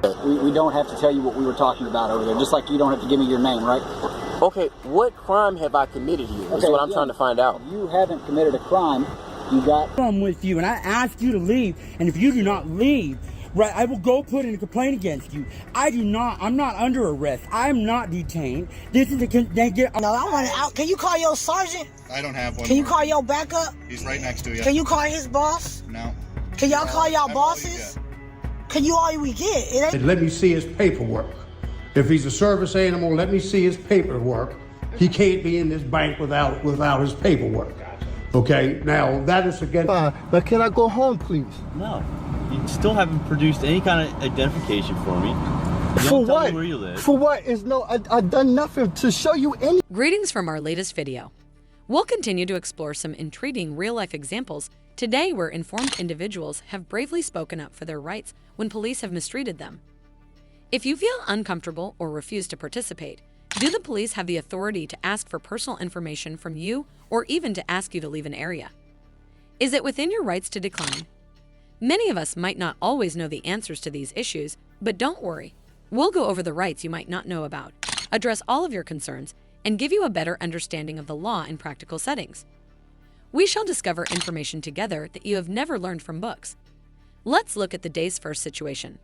We don't have to tell you what we were talking about over there, just like you don't have to give me your name, right? Okay, what crime have I committed here? That's what I'm trying to find out. You haven't committed a crime. You got... I'm with you, and I asked you to leave, and if you do not leave, right, I will go put in a complaint against you. I'm not under arrest. I'm not detained. This is No, I want it out. Can you call your sergeant? I don't have one. Can you call your backup? He's right next to you. Can you call his boss? No. Can y'all call y'all bosses? Can you all we get? Let me see his paperwork. If he's a service animal, let me see his paperwork. He can't be in this bank without his paperwork. Okay, now that is against... But can I go home, please? No. You still haven't produced any kind of identification for me. For what? Tell me where you live. For what? I've done nothing to show you any... Greetings from our latest video. We'll continue to explore some intriguing real-life examples today where informed individuals have bravely spoken up for their rights when police have mistreated them. If you feel uncomfortable or refuse to participate, do the police have the authority to ask for personal information from you or even to ask you to leave an area? Is it within your rights to decline? Many of us might not always know the answers to these issues, but don't worry. We'll go over the rights you might not know about, address all of your concerns, and give you a better understanding of the law in practical settings. We shall discover information together that you have never learned from books. Let's look at the day's first situation.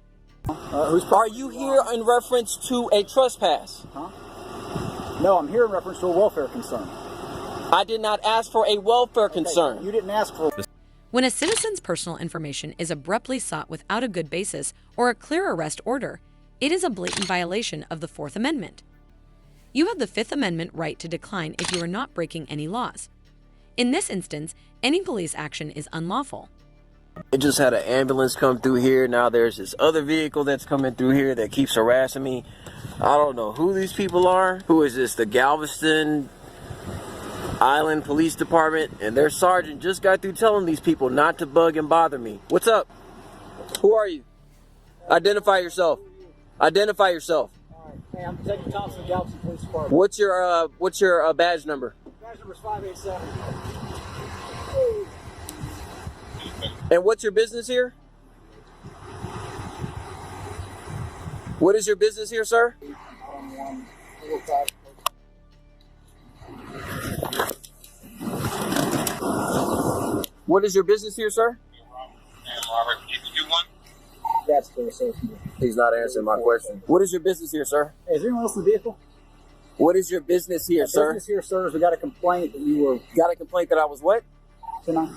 Are you here in reference to a trespass? No, I'm here in reference to a welfare concern. I did not ask for a welfare concern. You didn't ask for... When a citizen's personal information is abruptly sought without a good basis or a clear arrest order, it is a blatant violation of the Fourth Amendment. You have the Fifth Amendment right to decline if you are not breaking any laws. In this instance, any police action is unlawful. It just had an ambulance come through here. Now there's this other vehicle that's coming through here that keeps harassing me. I don't know who these people are. Who is this? The Galveston Island Police Department, and their sergeant just got through telling these people not to bug and bother me. What's up? Who are you? Identify yourself. Identify yourself. All right. Hey, I'm Detective Thompson, Galveston Police Department. What's your badge number? Badge number is 587. And what's your business here? What is your business here, sir? What is your business here, sir? That's fair, sir. He's not answering my question. What is your business here, sir? Hey, is there anyone else in the vehicle? What is your business here, sir? Business here, sir, is we got a complaint that you were... Got a complaint that I was what? Tonight.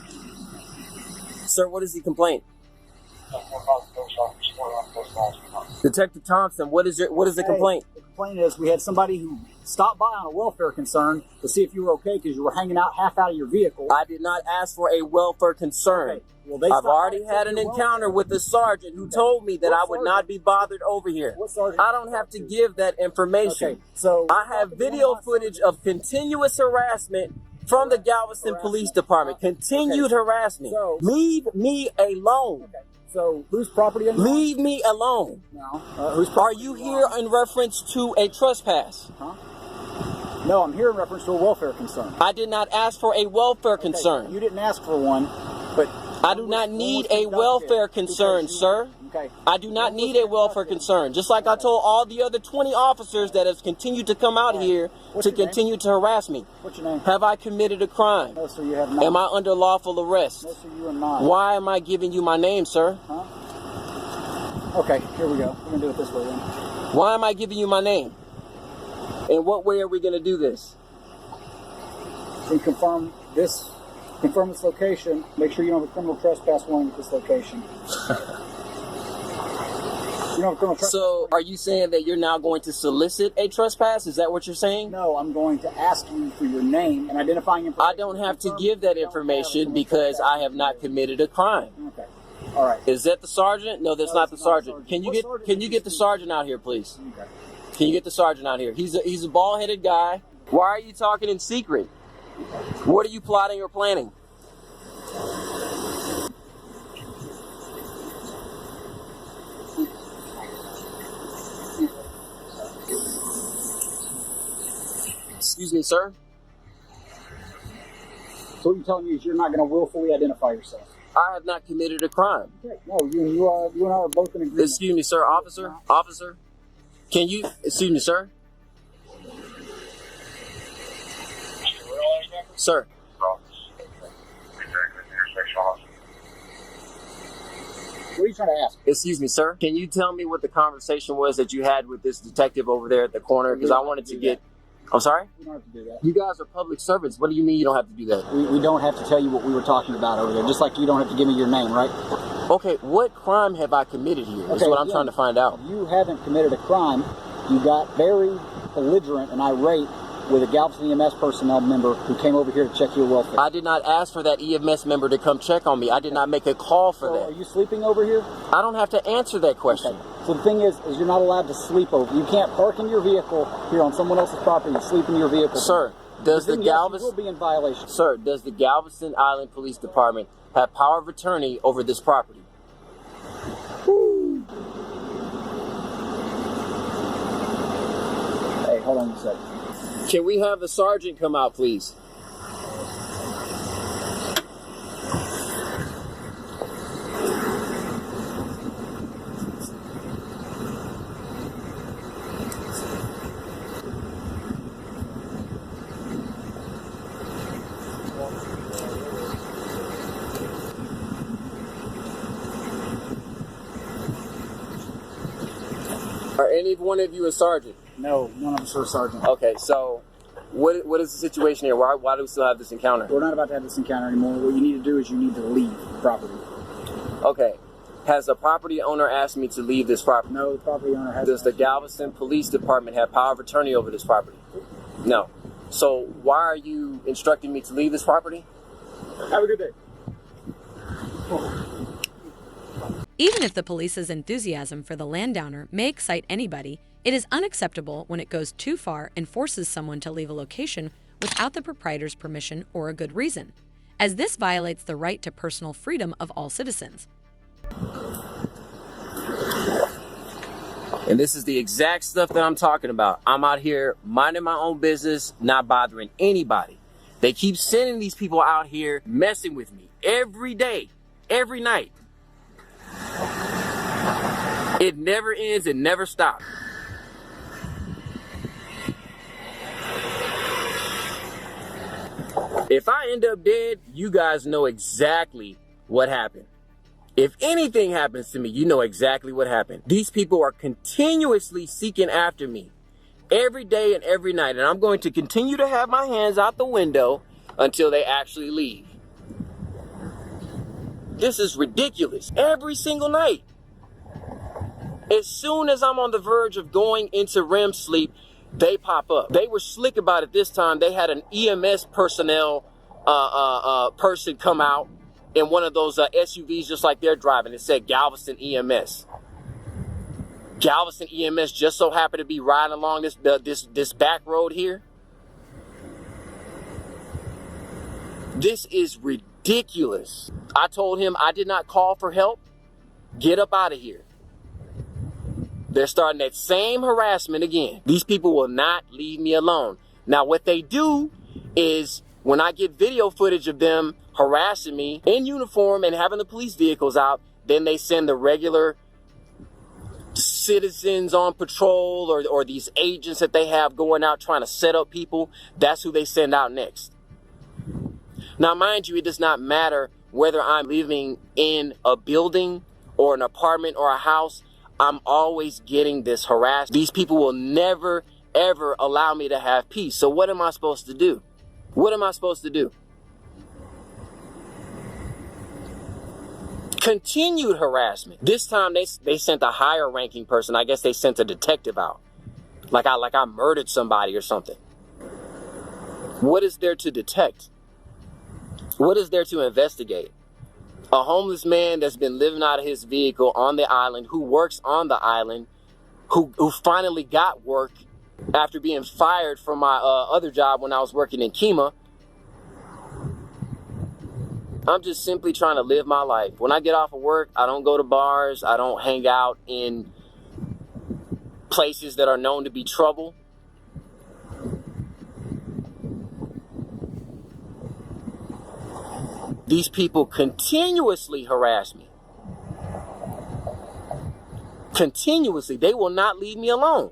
Sir, what is the complaint? Detective Thompson, what is the complaint? The complaint is we had somebody who stopped by on a welfare concern to see if you were okay because you were hanging out half out of your vehicle. I did not ask for a welfare concern. Okay. Well, I've already had an encounter with the sergeant who told me that I would not be bothered over here. I don't have to give that information. Okay, so I have video footage of continuous harassment from the Galveston Police Department. Continued harassment. So, leave me alone. Okay. So, whose property are you on? Leave me alone. No. Are you here in reference to a trespass? No, I'm here in reference to a welfare concern. I did not ask for a welfare concern. You didn't ask for one, but... I do not need a welfare concern, sir. Okay. I do not need a welfare concern. Just like I told all the other 20 officers that have continued to come out here to continue to harass me. What's your name? Have I committed a crime? No, sir, you have not. Am I under lawful arrest? No, sir, you are not. Why am I giving you my name, sir? Okay, here we go. We're going to do it this way then. Why am I giving you my name? In what way are we going to do this? So confirm this location. Make sure you don't have a criminal trespass warrant at this location. You don't have a criminal trespass. So, are you saying that you're now going to solicit a trespass? Is that what you're saying? No, I'm going to ask you for your name and identifying information. I don't have to give that information because I have not committed a crime. Okay. All right. Is that the sergeant? No, that's not the sergeant. Can you get the sergeant out here, please? Okay. Can you get the sergeant out here? He's a bald-headed guy. Why are you talking in secret? What are you plotting or planning? Excuse me, sir? So what you're telling me is you're not going to willfully identify yourself? I have not committed a crime. Okay. No, you and I are both in agreement. Excuse me, sir, officer. Officer, can you? Excuse me, sir. Sir. What are you trying to ask? Excuse me, sir. Can you tell me what the conversation was that you had with this detective over there at the corner? Because I wanted to get. I'm sorry? We don't have to do that. You guys are public servants. What do you mean you don't have to do that? We don't have to tell you what we were talking about over there, just like you don't have to give me your name, right? Okay, what crime have I committed here? That's what I'm trying to find out. You haven't committed a crime. You got very belligerent and irate with a Galveston EMS personnel member who came over here to check your welfare. I did not ask for that EMS member to come check on me. I did not make a call for that. Are you sleeping over here? I don't have to answer that question. Okay. So the thing is you're not allowed to sleep over. You can't park in your vehicle here on someone else's property and sleep in your vehicle. Sir, does the Galveston... You will be in violation. Sir, does the Galveston Island Police Department have power of attorney over this property? Hey, hold on a second. Can we have the sergeant come out, please? Are any one of you a sergeant? No, none of us are sergeant. Okay, so what is the situation here? Why do we still have this encounter? We're not about to have this encounter anymore. What you need to do is you need to leave the property. Okay. Has the property owner asked me to leave this property? No, the property owner hasn't. Does the Galveston Police Department have power of attorney over this property? No. So why are you instructing me to leave this property? Have a good day. Even if the police's enthusiasm for the landowner may excite anybody, it is unacceptable when it goes too far and forces someone to leave a location without the proprietor's permission or a good reason, as this violates the right to personal freedom of all citizens. And this is the exact stuff that I'm talking about. I'm out here minding my own business, not bothering anybody. They keep sending these people out here messing with me every day, every night. It never ends, it never stops. If I end up dead, you guys know exactly what happened. If anything happens to me, you know exactly what happened. These people are continuously seeking after me every day and every night, and I'm going to continue to have my hands out the window until they actually leave. This is ridiculous. Every single night. As soon as I'm on the verge of going into REM sleep, they pop up. They were slick about it this time. They had an EMS personnel person come out in one of those SUVs just like they're driving. It said Galveston EMS. Galveston EMS just so happened to be riding along this back road here. This is ridiculous. I told him I did not call for help. Get up out of here. They're starting that same harassment again. These people will not leave me alone. Now, what they do is when I get video footage of them harassing me in uniform and having the police vehicles out, then they send the regular citizens on patrol or these agents that they have going out trying to set up people. That's who they send out next. Now, mind you, it does not matter whether I'm living in a building or an apartment or a house. I'm always getting this harassment. These people will never, ever allow me to have peace. So what am I supposed to do? What am I supposed to do? Continued harassment. This time they sent a higher ranking person. I guess they sent a detective out. Like I murdered somebody or something. What is there to detect? What is there to investigate? A homeless man that's been living out of his vehicle on the island, who works on the island, who finally got work after being fired from my other job when I was working in Kemah. I'm just simply trying to live my life. When I get off of work, I don't go to bars. I don't hang out in places that are known to be trouble. These people continuously harass me. Continuously. They will not leave me alone.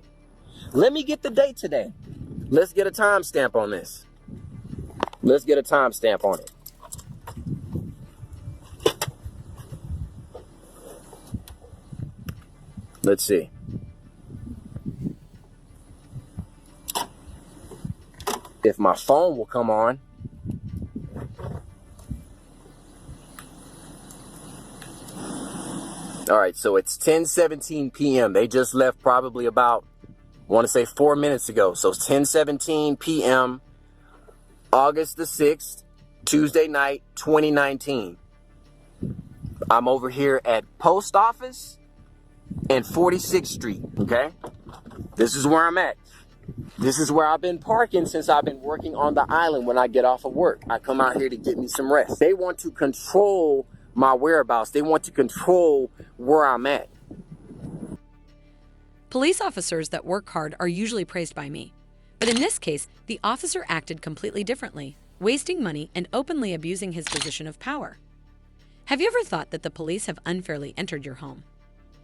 Let me get the date today. Let's get a timestamp on this. Let's get a timestamp on it. Let's see. If my phone will come on. All right, so it's 10:17 p.m. They just left probably about, I want to say 4 minutes ago. So 10:17 p.m. August the 6th, Tuesday night, 2019. I'm over here at Post Office and 46th Street, okay? This is where I'm at. This is where I've been parking since I've been working on the island when I get off of work. I come out here to get me some rest. They want to control my whereabouts. They want to control where I'm at. Police officers that work hard are usually praised by me. But in this case, the officer acted completely differently, wasting money and openly abusing his position of power. Have you ever thought that the police have unfairly entered your home?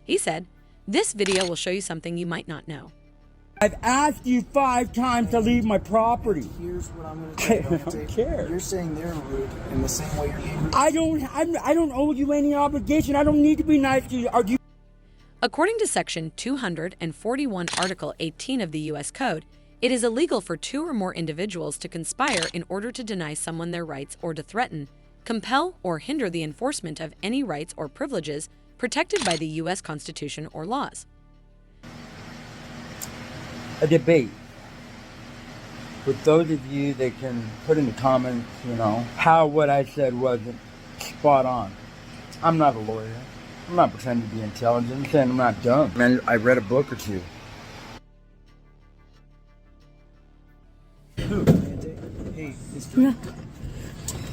He said, "This video will show you something you might not know." I've asked you 5 times to leave my property. Here's what I'm going to tell you. I don't care. You're saying they're rude in the same way you're being rude. I don't owe you any obligation. I don't need to be nice to you. Are you? According to Section 241, Article 18 of the U.S. Code, it is illegal for 2 or more individuals to conspire in order to deny someone their rights or to threaten, compel, or hinder the enforcement of any rights or privileges protected by the U.S. Constitution or laws. A debate. With those of you that can put in the comments, how what I said wasn't spot on. I'm not a lawyer. I'm not pretending to be intelligent. I'm saying I'm not dumb. Man, I read a book or two. Hey,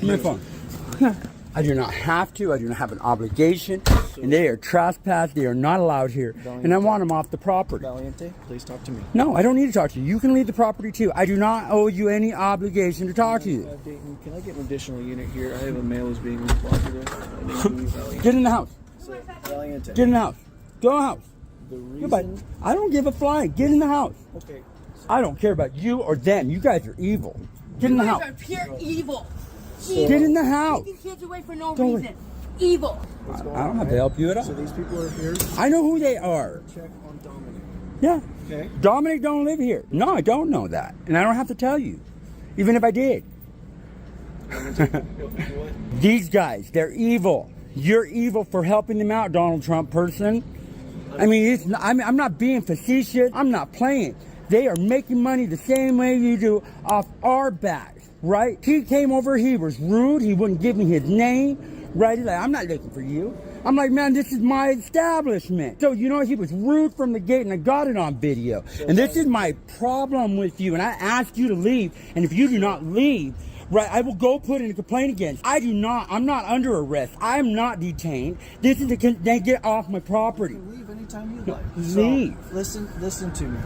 My phone. I do not have to. I do not have an obligation. And they are trespassed. They are not allowed here. And I want them off the property. Valiente, please talk to me. No, I don't need to talk to you. You can leave the property too. I do not owe you any obligation to talk to you. Dayton, can I get an additional unit here? I have a male who's being responsible. Get in the house. Valiente. Get in the house. Go in the house. The Goodbye. reason... I don't give a flying. Get in the house. Okay. I don't care about you or them. You guys are evil. Get in the house. You guys are pure evil. Get in the house. Taking kids away for no Don't reason. Evil. I don't have to help you at all. So these people are here. I know who they are. Check on Dominic. Yeah. Okay. Dominic don't live here. No, I don't know that. And I don't have to tell you. Even if I did. These guys, they're evil. You're evil for helping them out, Donald Trump person. I mean, I'm not being facetious. I'm not playing. They are making money the same way you do off our backs, right? He came over, he was rude. He wouldn't give me his name, right? He's like, I'm not looking for you. I'm like, man, this is my establishment. So, he was rude from the gate, and I got it on video. And this is my problem with you, and I asked you to leave, and if you do not leave, right, I will go put in a complaint against you. I'm not under arrest. I'm not detained. This is then get off my property. You can leave anytime you like. Leave. So, listen to me.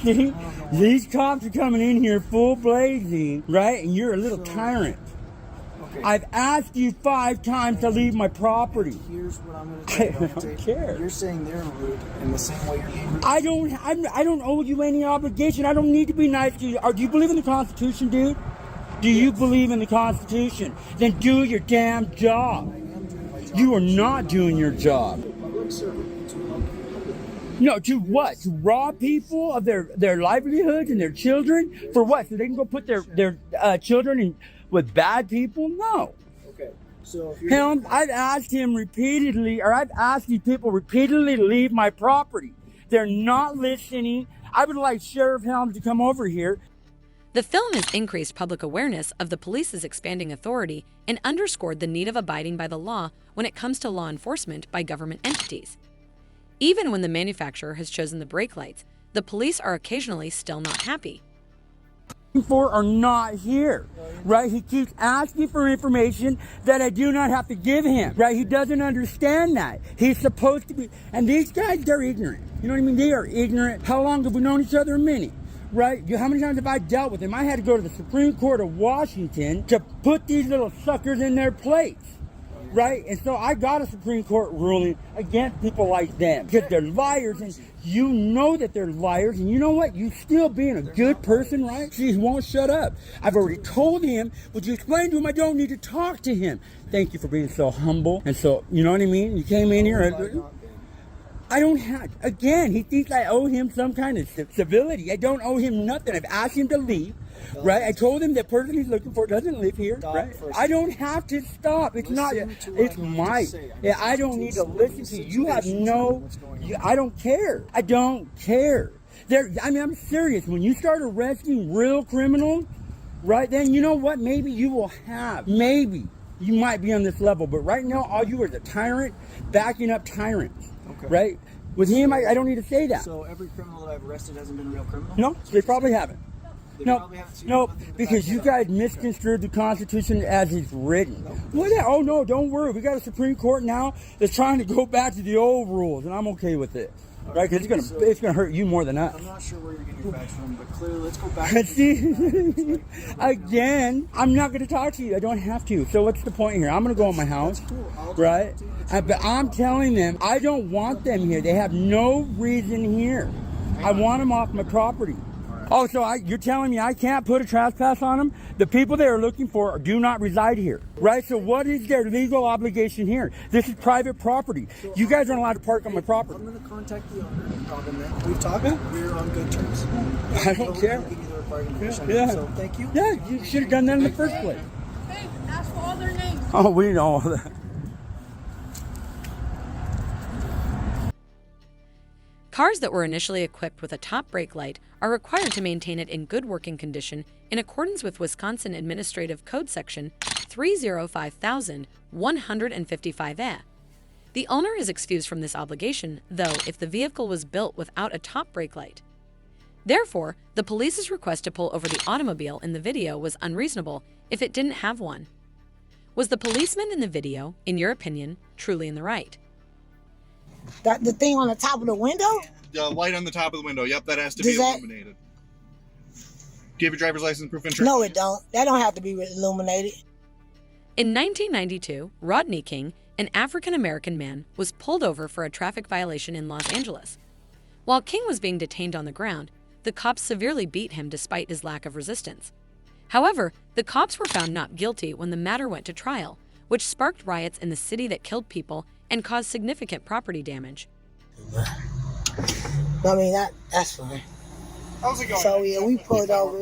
See, these cops are coming in here full blazing, right? And you're a little tyrant. Okay. I've asked you 5 times to leave my property. Here's what I'm going to tell you. I don't care. You're saying they're rude in the same way you're being rude. I don't owe you any obligation. I don't need to be nice to you. Do you believe in the Constitution, dude? Do you believe in the Constitution? Then do your damn job. You are not doing your job. No, to what? To rob people of their livelihoods and their children? For what? So they can go put their children in with bad people? No. Okay. So if you're... Helm, I've asked him repeatedly, or I've asked these people repeatedly to leave my property. They're not listening. I would like Sheriff Helms to come over here. The film has increased public awareness of the police's expanding authority and underscored the need of abiding by the law when it comes to law enforcement by government entities. Even when the manufacturer has chosen the brake lights, the police are occasionally still not happy. For are not here, right? He keeps asking for information that I do not have to give him, right? He doesn't understand that. He's supposed to be, and these guys, they're ignorant. You know what I mean? They are ignorant. How long have we known each other? A minute. right? How many times have I dealt with him? I had to go to the Supreme Court of Washington to put these little suckers in their place. Right? And so I got a Supreme Court ruling against people like them because they're liars, and you know that they're liars, and you know what? You still being a good person, right? She won't shut up. I've already told him, would you explain to him I don't need to talk to him? Thank you for being so humble. And so, you know what I mean? You came in here. I don't have, again, he thinks I owe him some kind of civility. I don't owe him nothing. I've asked him to leave. Right, I told him the person he's looking for doesn't live here. Right, I don't have to stop. It's not. It's my. Yeah, I don't need to listen to you. You have no. I don't care. I don't care. I'm serious. When you start arresting real criminals, right? Then you know what? Maybe you will have. Maybe you might be on this level, but right now, all you are is a tyrant backing up tyrants. Okay. Right? With him, I don't need to say that. So every criminal that I've arrested hasn't been a real criminal? No, they probably haven't. No, because you guys misconstrued the Constitution as it's written. Oh no, don't worry. We got a Supreme Court now that's trying to go back to the old rules, and I'm okay with it. Right? Because it's gonna hurt you more than us. I'm not sure where you're getting your facts from, but clearly, let's go back. See, again, I'm not gonna talk to you. I don't have to. So what's the point here? I'm gonna go in my house, right? But I'm telling them I don't want them here. They have no reason here. I want them off my property. Oh, so you're telling me I can't put a trespass on them? The people they are looking for do not reside here, right? So what is their legal obligation here? This is private property. You guys aren't allowed to park on my property. I'm going to contact the owner and tell them that we've talked. We're on good terms. I don't care. Yeah. So thank you. Yeah, you should have done that in the first place. Hey, ask for all their names. Oh, we know all that. Cars that were initially equipped with a top brake light are required to maintain it in good working condition in accordance with Wisconsin Administrative Code Section 305,155A. The owner is excused from this obligation, though, if the vehicle was built without a top brake light. Therefore, the police's request to pull over the automobile in the video was unreasonable if it didn't have one. Was the policeman in the video, in your opinion, truly in the right? The thing on the top of the window? The light on the top of the window. Yep, that has to be illuminated. Do you have your driver's license, proof of insurance? No, it don't. That don't have to be illuminated. In 1992, Rodney King, an African-American man, was pulled over for a traffic violation in Los Angeles. While King was being detained on the ground, the cops severely beat him despite his lack of resistance. However, the cops were found not guilty when the matter went to trial, which sparked riots in the city that killed people and caused significant property damage. I mean, that's fine. How's it going? So, yeah, we pulled over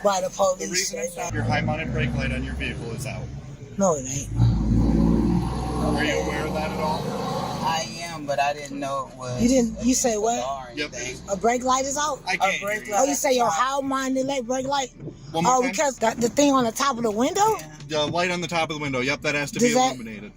by the police. The reason your high-mounted brake light on your vehicle is out. No, it ain't. Are you aware of that at all? I am, but I didn't know it was. You say what? Yep. A brake light is out? I can't hear you. Oh, you say your high-minded brake light? One more time? Because the thing on the top of the window? The light on the top of the window. Yep, that has to be illuminated.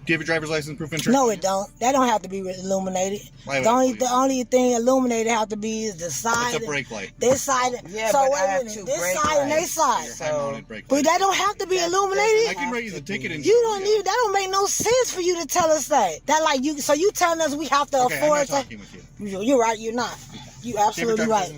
Do you have your driver's license, proof of insurance? No, it don't. That don't have to be illuminated. The only thing illuminated have to be is the side. It's a brake light. This side. Yeah, so but wait I have a minute. two This brake side and lights. this side. High-mounted brake But light. that don't have to be illuminated. I can write you the ticket and You don't need. That don't make no sense for you to tell us that. So you telling us we have to Okay, I'm afford not to? talking with you. You're right. You're not. You absolutely right.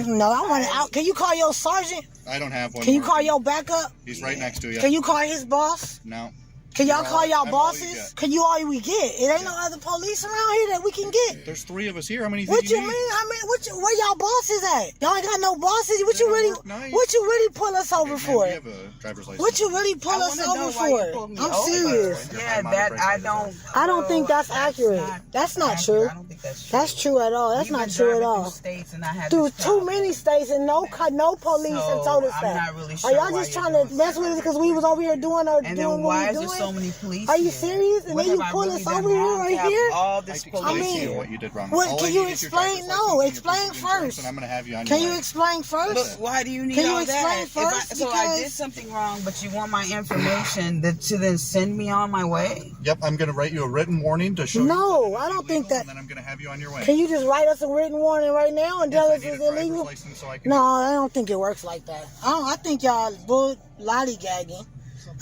No, I want it out. Can you call your sergeant? I don't have one. Can you call your backup? He's right next to you. Can you call his boss? No. Can y'all call y'all I'm all you bosses? get. Can you all we get? It ain't no other police around here that we can get. There's 3 of us here. How many What think you you mean? need? Where y'all bosses at? Y'all ain't got no bosses. What They you don't really? work nights. What you really pull us over Ma'am, for? you have a driver's license. What you really pull us over for? I'm serious. Yeah, that I don't. I don't think that's accurate. That's not true. I don't think that's true. That's true at all. That's We've not been true at driving all. through states and I had Through this too problem. many states and no police So, have told us I'm that. not really Are sure y'all why just you're trying to doing mess that. with us because we was over here doing And then what why we is doing? there so many police? Are you here? serious? And What then you have I pull really us done over here wrong to right have here? all this I police can here? what you did wrong. What, All can I you need is your explain? driver's No, license and your explain proof of insurance, first. And I'm going to have you on Can your you way. explain first? Look, why do you need Can you all explain that? first? So I Because- did something wrong, but you want my information to then send me on my way? Yep, I'm going to write you a written warning to show you. No, I don't think that. And then I'm going to have you on your way. Can you just write us a written warning right now and Yes, tell I us need a it's driver's illegal? license so I can. No, I don't think it works like that. I think y'all bull lollygagging.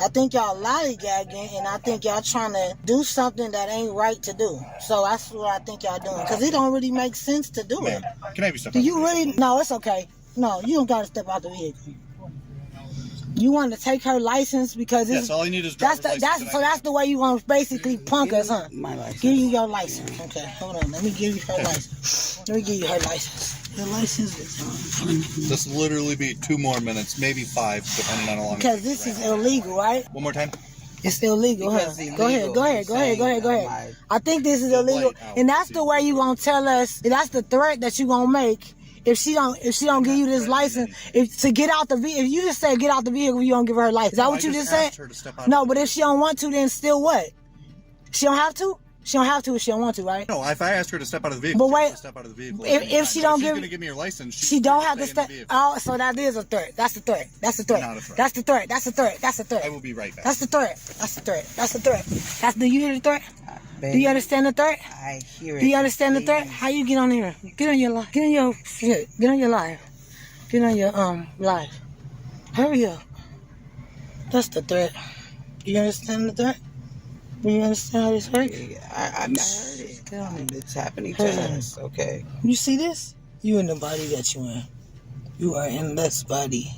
I think y'all lollygagging, and I think y'all trying to do something that ain't right to do. So that's what I think y'all doing. Because it don't really make sense to do it. Can I have you step Do out you the vehicle? really? No, it's okay. No, you don't got to step out the vehicle. You want to take her license because it's, Yes, all I need is driver's license. that's the way you want to basically punk us, huh? My license. Give you your license. Okay, hold on. Let me give you her license. Let me give you her license. Your license is This will literally be 2 more minutes, maybe 5, depending on how long. because this is illegal, right? One more time. It's illegal, huh? Go ahead. I think this is illegal, and that's the way you gonna tell us. That's the threat that you gonna make if she don't give you this license. To get out the vehicle, if you just say get out the vehicle, you don't give her a license. Is that what you just said? No, but if she don't want to, then still what? She don't have to. She don't have to if she don't want to, right? No, if I ask her to step out of the vehicle, but wait, she has to step out of the vehicle. If she don't she's gonna give me her license, she don't have to step. Oh, so that is a threat. That's the threat. That's the threat. Not a threat. That's the threat. That's the threat. That's the threat. I will be right back. That's the threat. That's the threat. That's the threat. Do you hear the threat? Do you understand the threat? I hear it. Do you understand the threat? How you get on here? Get on your live. Get on your shit. Get on your live. Get on your live. Hurry up. That's the threat. Do you understand the threat? Do you understand how this works? I heard it. Get on it. It's happening to us. Okay. You see this? You in the body that you in. You are in this body.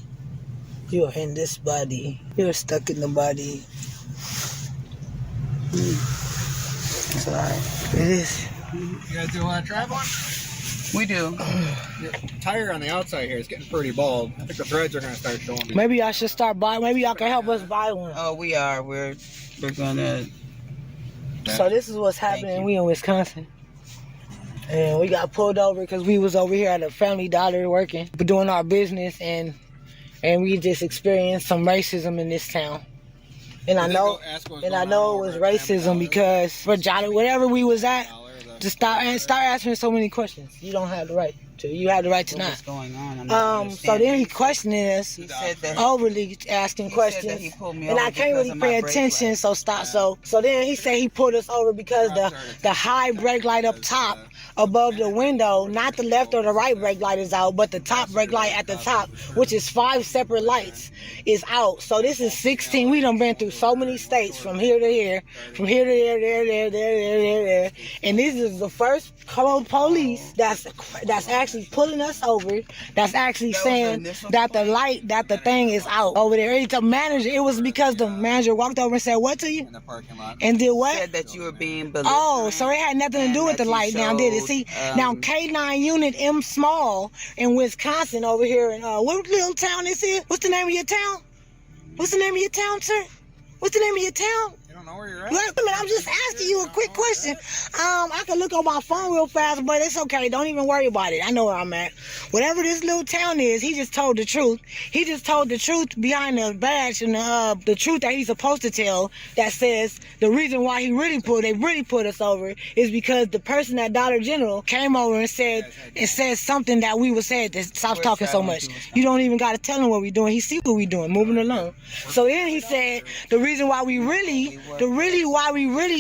You are in this body. You're stuck in the body. It's alright. It is. You guys do want to try one? We do. The tire on the outside here is getting pretty bald. I think the threads are going to start showing. Maybe I should start buying. Maybe y'all can help us buy one. Oh, we are. We're gonna. So this is what's happening. We in Wisconsin, and we got pulled over because we was over here at a Family Dollar working, doing our business, and we just experienced some racism in this town. And I know it was racism because for Johnny, whatever we was at, just start asking so many questions. You don't have the right to. You have the right to not. What's going on? So then he questioning us, He said that overly asking questions, that he pulled me and over I can't because really of my pay brake attention. light. So stop. So then he said he pulled us over because the high brake light up top above the window, not the left or the right brake light is out, but the top brake light at the top, which is 5 separate lights, is out. So this is 16. We done been through so many states from here to here, from here to there, and this is the first police that's actually pulling us over, that's actually saying that the light, that the thing is out over there. It's a manager. It was because the manager walked over and said what to you? In the parking lot. And did what? Said that you were being belligerent. Oh, so it had nothing to do with the light now, did it? See, now K9 unit M small in Wisconsin over here in, what little town this is? What's the name of your town? What's the name of your town, sir? What's the name of your town? You don't know where you're at? Wait a minute, I'm just asking you a quick question. I can look on my phone real fast, but it's okay. Don't even worry about it. I know where I'm at. Whatever this little town is, he just told the truth. He just told the truth behind the badge and the truth that he's supposed to tell. That says the reason why they really put us over is because the person at Dollar General came over and said something that we was said that stops talking so much. You don't even got to tell him what we're doing. He see what we're doing, moving along. So then he said the reason why we really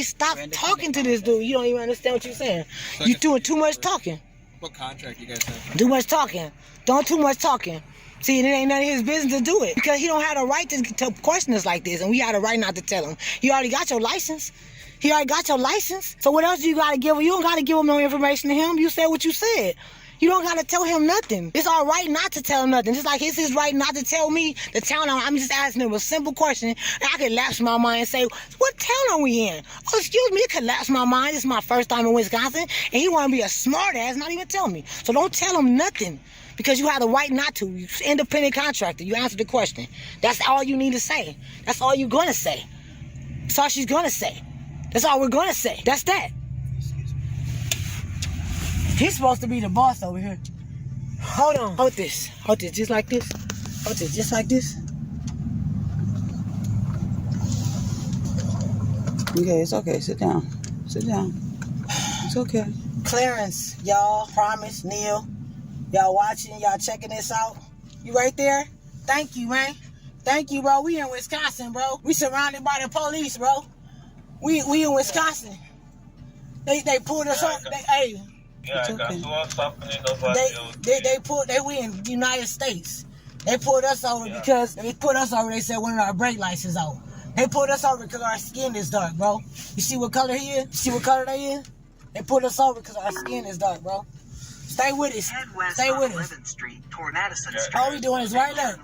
stopped talking to this dude. You don't even understand what you're saying. You're doing too much talking. What contract you guys have? Too much talking. Don't too much talking. See, it ain't none of his business to do it because he don't have the right to question us like this, and we have the right not to tell him. You already got your license. He already got your license. So what else do you got to give him? You don't got to give him no information to him. You said what you said. You don't got to tell him nothing. It's our right not to tell him nothing. Just like it's his right not to tell me the town I'm just asking him a simple question. And I could lapse my mind and say, what town are we in? Oh, excuse me, it could lapse my mind. It's my first time in Wisconsin. And he want to be a smart ass, not even tell me. So don't tell him nothing because you have the right not to. You're an independent contractor. You answer the question. That's all you need to say. That's all you're going to say. That's all she's going to say. That's all we're going to say. That's that. He's supposed to be the boss over here. Hold on. Hold this. Hold this. Just like this. Hold this. Just like this. Okay, it's okay. Sit down. Sit down. It's okay. Clarence, y'all, Promise, Neil, y'all watching, y'all checking this out. You right there? Thank you, man. Thank you, bro. We in Wisconsin, bro. We surrounded by the police, bro. We in Wisconsin. They pulled us up. Yeah, that's what's happening over here. They in United States. They pulled us over because they said one of our brake lights is out. They pulled us over because our skin is dark, bro. You see what color he is? You see what color they is? They pulled us over because our skin is dark, bro. Stay with us. Stay with us. All we doing is right there.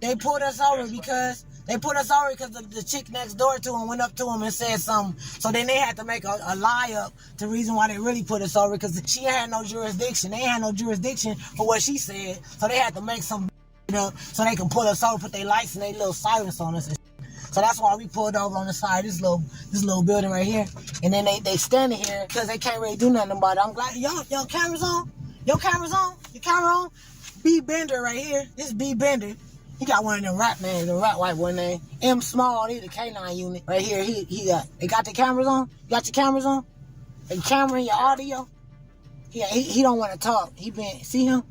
They pulled us over because the chick next door to him went up to him and said something. So then they had to make a lie up to the reason why they really put us over, because she had no jurisdiction. They had no jurisdiction for what she said. So they had to make some up so they can pull us over, put their lights and their little sirens on us. So that's why we pulled over on the side of this little building right here. And then they standing here because they can't really do nothing about it. I'm glad your camera's on. Your camera's on. Your camera on. B Bender right here. This is B Bender. He got one of them rap names, the rap white boy name. M Small, he the K9 unit. Right here, they got the cameras on? You got your cameras on? The camera and your audio? Yeah, he don't want to talk. See him?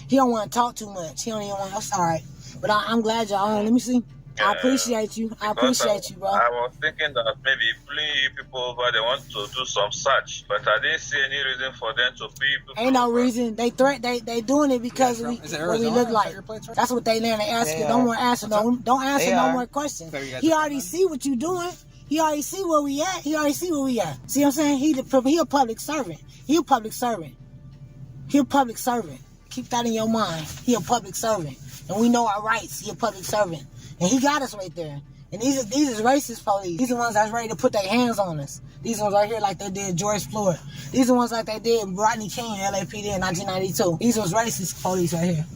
He don't want to talk too much. He don't even want to, that's all right. But I'm glad y'all on. Let me see. I appreciate you. I appreciate you, bro. I was thinking that maybe pulling you people over, they want to do some search, but I didn't see any reason for them to pull you people. Ain't no reason. They doing it because what we look like. That's what they there. They ask you. Don't want to answer. Don't answer no more questions. He already see what you doing. He already see where we at. See what I'm saying? He a public servant. He a public servant. Keep that in your mind. He a public servant. And we know our rights. He a public servant. And he got us right there. And these is racist police. These are the ones that's ready to put their hands on us. These ones right here like they did George Floyd. These are the ones like they did Rodney King in LAPD in 1992. These was racist police right here.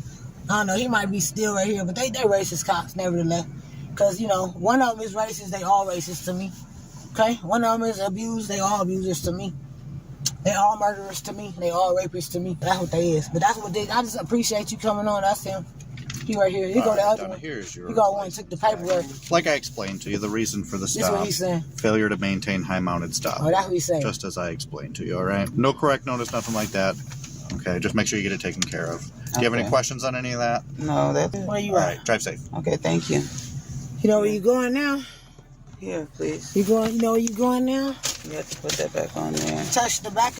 I don't know, he might be still right here, but they racist cops nevertheless. Because, one of them is racist, they all racist to me. Okay? One of them is abused, they all abusers to me. They all murderers to me. They all rapists to me. That's what they is. But that's what I just appreciate you coming on. That's him. He right here. He go the other one. He go one and took the paperwork. Like I explained to you, the reason for the stop. That's what he's saying. Failure to maintain high-mounted stop. Oh, that's what he's saying. Just as I explained to you, all right? No correct notice, nothing like that. Okay, just make sure you get it taken care of. Do you have any questions on any of that? No, that's Where you at? at? All right, drive safe. Okay, thank you. You know where you going now? Here, please. You know where you going now? You have to put that back on there. Touch the back.